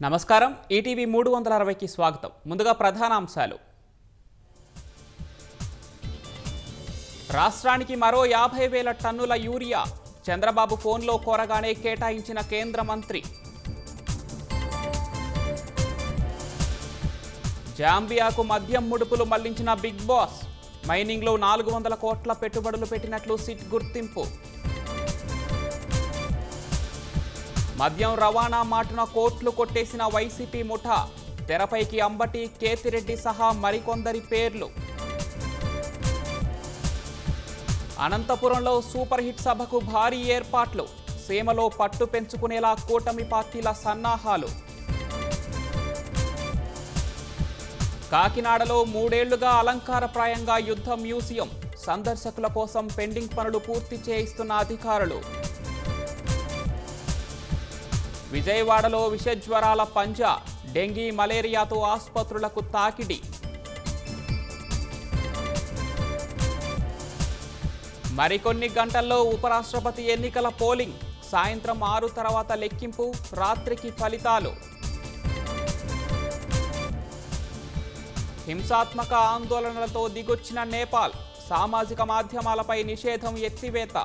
నమస్కారం ఈటీవీ 360కి స్వాగతం. ముందుగా ప్రధాన అంశాలు. రాష్ట్రానికి మరో 50,000 టన్నుల యూరియా చంద్రబాబు ఫోన్లో కోరగానే కేటాయించిన కేంద్ర మంత్రి. జాంబియాకు మద్యం ముడుపులు మళ్లించిన బిగ్ బాస్. మైనింగ్లో 400 కోట్ల పెట్టుబడులు పెట్టినట్లు సిట్ గుర్తింపు. మద్యం రవాణా మాటున కోట్లు కొట్టేసిన వైసీపీ ముఠా. తెరపైకి అంబటి, కేతిరెడ్డి సహా మరికొందరి పేర్లు. అనంతపురంలో సూపర్ హిట్ సభకు భారీ ఏర్పాట్లు. సీమలో పట్టు పెంచుకునేలా కూటమి పార్టీల సన్నాహాలు. కాకినాడలో 3 ఏళ్లుగా అలంకారప్రాయంగా యుద్ధ మ్యూజియం. సందర్శకుల కోసం పెండింగ్ పనులు పూర్తి చేయిస్తున్న అధికారులు. విజయవాడలో విషజ్వరాల పంజా. డెంగీ, మలేరియాతో ఆసుపత్రులకు తాకిడి. మరికొన్ని గంటల్లో ఉపరాష్ట్రపతి ఎన్నికల పోలింగ్. సాయంత్రం 6 తర్వాత లెక్కింపు, రాత్రికి ఫలితాలు. హింసాత్మక ఆందోళనలతో దిగొచ్చిన నేపాల్. సామాజిక మాధ్యమాలపై నిషేధం ఎత్తివేత.